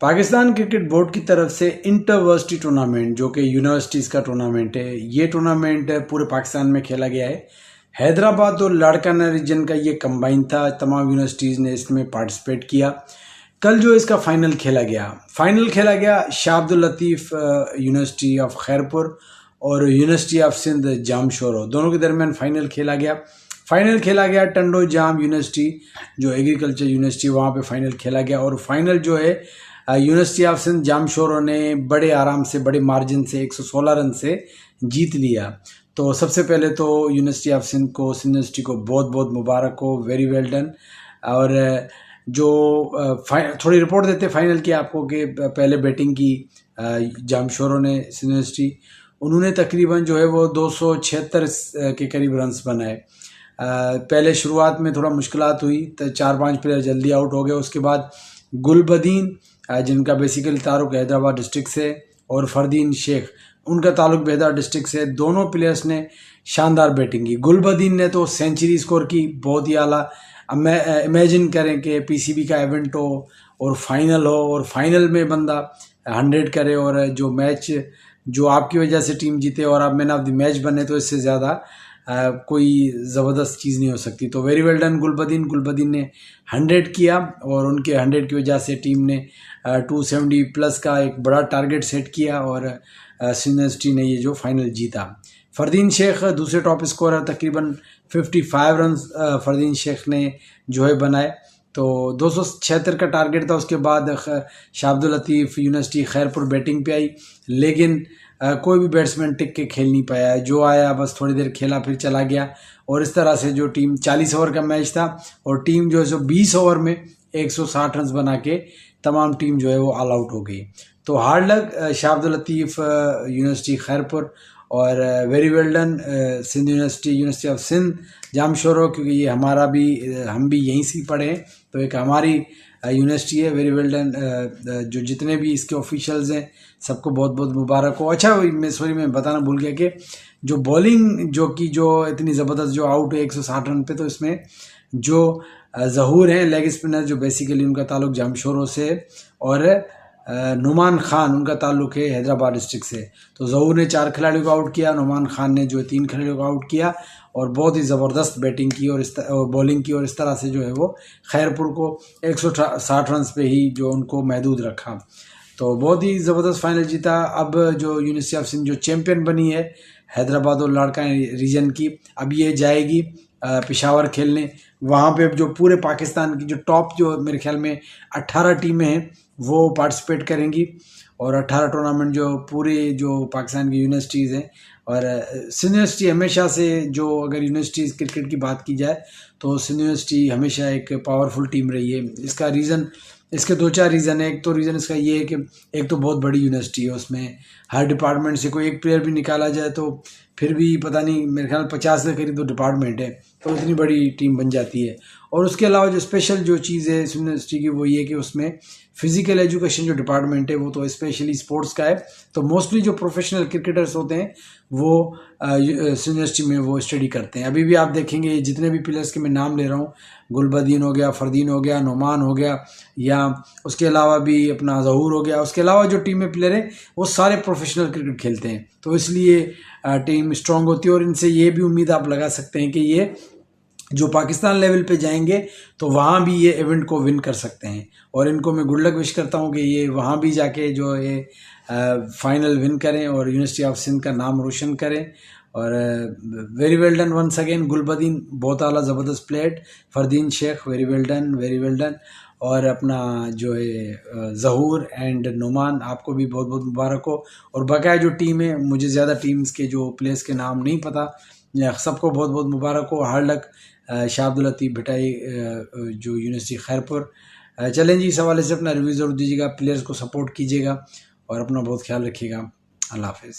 Pakistan cricket board की तरफ से इंटरवर्सिटी टूर्नामेंट जो कि यूनिवर्सिटीज़ का टूर्नामेंट है, ये टूर्नामेंट पूरे पाकिस्तान में खेला गया है। हैदराबाद और लाड़काना रीजन का ये कंबाइन था, तमाम यूनिवर्सिटीज़ ने इसमें पार्टिसिपेट किया। कल जो इसका फाइनल खेला गया शाह अब्दुल लतीफ़ यूनिवर्सिटी ऑफ खैरपुर और यूनिवर्सिटी ऑफ सिंध जामशोरो दोनों के दरमियान फाइनल खेला गया। टंडो जाम यूनिवर्सिटी जो एग्रीकल्चर यूनिवर्सिटी वहाँ पे फाइनल खेला गया और फाइनल जो है यूनिवर्सिटी ऑफ सिंध जामशोरो ने बड़े आराम से, बड़े मार्जिन से 116 रन से जीत लिया। तो सबसे पहले तो यूनिवर्सिटी ऑफ सिंध यूनिवर्सिटी को बहुत बहुत मुबारक हो, वेरी वेल डन। और जो थोड़ी रिपोर्ट देते फाइनल की आपको कि पहले बैटिंग की जामशोरो ने यूनिवर्सिटी, उन्होंने तकरीबन जो है वो 276 के करीब रन्स बनाए। पहले शुरुआत में थोड़ा मुश्किलात हुई तो 4-5 प्लेयर जल्दी आउट हो गए। उसके बाद गुलबदीन जिनका बेसिकली ताल्लुक हैदराबाद डिस्ट्रिक्ट से और फरदीन शेख उनका ताल्लुक हैदराबाद डिस्ट्रिक्ट से, दोनों प्लेयर्स ने शानदार बैटिंग की। गुलबदीन ने तो सेंचुरी स्कोर की, बहुत ही आला। इमेजिन करें कि पीसीबी का इवेंट हो और फाइनल हो और फाइनल में बंदा 100 करे और जो मैच जो आपकी वजह से टीम जीते और आप मैन ऑफ द मैच बने, तो इससे ज़्यादा कोई ज़बरदस्त चीज़ नहीं हो सकती। तो वेरी वेल डन गुलबदीन ने 100 किया और उनके 100 की वजह से टीम ने 270 प्लस का एक बड़ा टारगेट सेट किया और यूनिवर्सिटी ने ये जो फाइनल जीता। फरदीन शेख दूसरे टॉप स्कोरर, तकरीबन 55 रन फरदीन शेख ने जो है बनाए। तो 276 का टारगेट था। उसके बाद शाह अब्दुल लतीफ़ यूनिवर्सिटी खैरपुर बैटिंग पे आई, लेकिन कोई भी बैट्समैन टिक के खेल नहीं पाया। जो आया बस थोड़ी देर खेला फिर चला गया और इस तरह से जो टीम 40 ओवर का मैच था और टीम जो है सो 20 ओवर में 160 रन बना के तमाम टीम जो है वो ऑल आउट हो गई। तो hard luck Shah Abdul Latif university Khairpur और very well done Sindh university of Sindh Jamshoro, क्योंकि ये हमारा भी, हम भी यहीं से पढ़े हैं, तो एक हमारी यूनिवर्सिटी है। Very well done. जो जितने भी इसके ऑफिशियल्स हैं सबको बहुत बहुत मुबारक हो। अच्छा, मैं बताना भूल गया कि जो बॉलिंग जो इतनी ज़बरदस्त जो आउट है 160 रन पे, तो इसमें जो ज़हूर हैं लेग स्पिनर, जो बेसिकली उनका ताल्लुक जामशोरो से, और नुमान खान उनका ताल्लुक है हैदराबाद डिस्ट्रिक्ट से। तो ज़हूर ने 4 खिलाड़ियों को आउट किया, नुमान खान ने जो 3 खिलाड़ियों को आउट किया और बहुत ही ज़बरदस्त बैटिंग की और बॉलिंग की और इस तरह से जो है वो खैरपुर को 160 रन पे ही जो उनको महदूद रखा। तो बहुत ही ज़बरदस्त फाइनल जीता। अब जो यूनिवर्सिटी ऑफ सिंध जो चैम्पियन बनी है हैदराबाद और लाड़काना रीजन की, अब ये जाएगी पेशावर खेलने। वहाँ पे जो पूरे पाकिस्तान की जो टॉप, जो मेरे ख्याल में 18 टीमें हैं वो पार्टिसिपेट करेंगी और 18 टूर्नामेंट जो पूरे जो पाकिस्तान की यूनिवर्सिटीज़ हैं। और सिंध यूनिवर्सिटी हमेशा से, जो अगर यूनिवर्सिटीज़ क्रिकेट की बात की जाए तो सिंध यूनिवर्सिटी हमेशा एक पावरफुल टीम रही है। इसका रीज़न, इसके 2-4 रीज़न है। एक तो रीज़न इसका ये है कि एक तो बहुत बड़ी यूनिवर्सिटी है, उसमें हर डिपार्टमेंट से कोई एक प्लेयर भी निकाला जाए तो फिर भी पता नहीं, मेरे ख्याल 50 के करीब तो डिपार्टमेंट है, तो इतनी बड़ी टीम बन जाती है। और उसके अलावा जो स्पेशल जो चीज़ है इस यूनिवर्सिटी की वो ये कि उसमें फ़िज़िकल एजुकेशन जो डिपार्टमेंट है वो तो स्पेशली स्पोर्ट्स का है। तो मोस्टली जो प्रोफेशनल क्रिकेटर्स होते हैं वो यूनिवर्सिटी में वो स्टडी करते हैं। अभी भी आप देखेंगे जितने भी प्लेयर्स के मैं नाम ले रहा हूँ, गुलबदीन हो गया, फरदीन हो गया, नुमान हो गया, या उसके अलावा भी अपना ज़हूर हो गया, उसके अलावा जो टीम में प्लेयर हैं वो सारे प्रोफेशनल क्रिकेट खेलते हैं। तो इसलिए टीम स्ट्रॉन्ग होती है और इनसे ये भी उम्मीद आप लगा सकते हैं कि ये जो पाकिस्तान लेवल पे जाएंगे तो वहाँ भी ये इवेंट को विन कर सकते हैं। और इनको मैं गुड लक विश करता हूँ कि ये वहाँ भी जाके जो ये फाइनल विन करें और यूनिवर्सिटी ऑफ सिंध का नाम रोशन करें। और very well done once again. Gulbadin बहुत आला ज़बरदस्त player, Fardeen Sheikh very well done, very well done. और अपना जो है ज़हूर एंड नुमान, आपको भी बहुत बहुत मुबारक हो। और बकाया जो टीम है, मुझे ज़्यादा टीम्स के जो प्लेयर्स के नाम नहीं पता, सबको बहुत बहुत मुबारक हो। हार्ड लक शाह अब्दुल लतीफ़ भिटाई जो यूनिवर्सिटी खैरपुर। चलें जी, इस हवाले से अपना रिव्यू ज़रूर दीजिएगा, प्लेयर्स को सपोर्ट कीजिएगा और अपना बहुत ख्याल रखिएगा। अल्लाह हाफ़िज़।